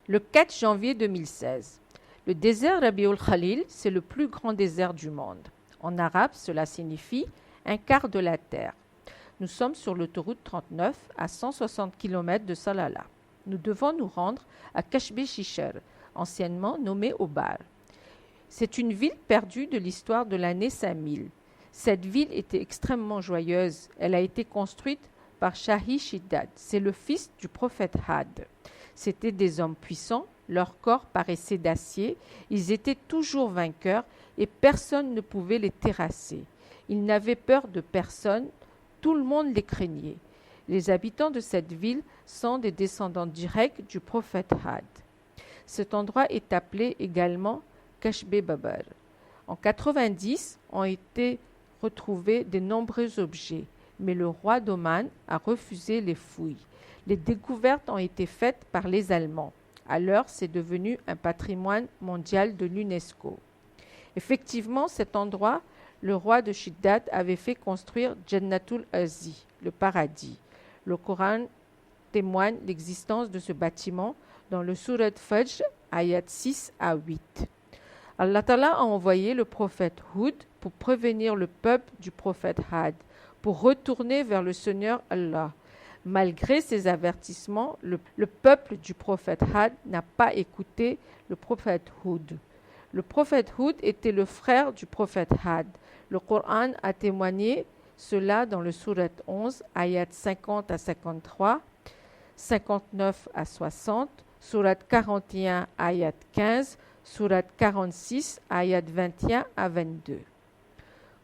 Le 4 janvier 2016, le désert Rabiul Khalil, c'est le plus grand désert du monde. En arabe, cela signifie un quart de la terre. Nous sommes sur l'autoroute 39 à 160 km de Salalah. Nous devons nous rendre à Kashbe Shisher, anciennement nommée Obar. C'est une ville perdue de l'histoire de l'année 5000. Cette ville était extrêmement joyeuse. Elle a été construite par Shahi Shiddad. C'est le fils du prophète Had. C'étaient des hommes puissants, leur corps paraissait d'acier, ils étaient toujours vainqueurs et personne ne pouvait les terrasser. Ils n'avaient peur de personne, tout le monde les craignait. Les habitants de cette ville sont des descendants directs du prophète Had. Cet endroit est appelé également Kashbe Babar. En 90, ont été retrouvés de nombreux objets, mais le roi d'Oman a refusé les fouilles. Les découvertes ont été faites par les Allemands. Alors, c'est devenu un patrimoine mondial de l'UNESCO. Effectivement, cet endroit, le roi de Shiddad avait fait construire Jannatul Azi, le paradis. Le Coran témoigne l'existence de ce bâtiment dans le Surat Fajr, ayat 6 à 8. Allah Ta'ala a envoyé le prophète Hud pour prévenir le peuple du prophète Had, pour retourner vers le Seigneur Allah. Malgré ces avertissements, le peuple du prophète Had n'a pas écouté le prophète Hud. Le prophète Hud était le frère du prophète Had. Le Coran a témoigné cela dans le Surat 11, ayat 50 à 53, 59 à 60, Surat 41, ayat 15, Surat 46, ayat 21 à 22.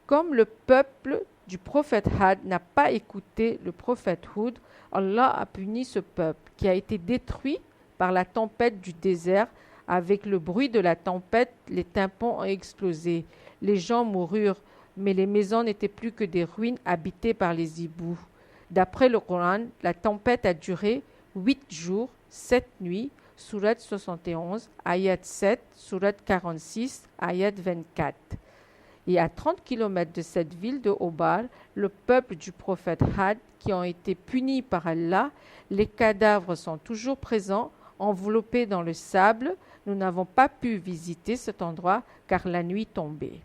Comme le peuple du prophète Had n'a pas écouté le prophète Hud, Allah a puni ce peuple qui a été détruit par la tempête du désert. Avec le bruit de la tempête, les tympans ont explosé. Les gens moururent, mais les maisons n'étaient plus que des ruines habitées par les hiboux. D'après le Coran, la tempête a duré 8 jours, 7 nuits, Surat 71, ayat 7, Surat 46, ayat 24. Et à 30 km de cette ville de Obar, le peuple du prophète Had, qui ont été punis par Allah, les cadavres sont toujours présents, enveloppés dans le sable. Nous n'avons pas pu visiter cet endroit car la nuit tombait.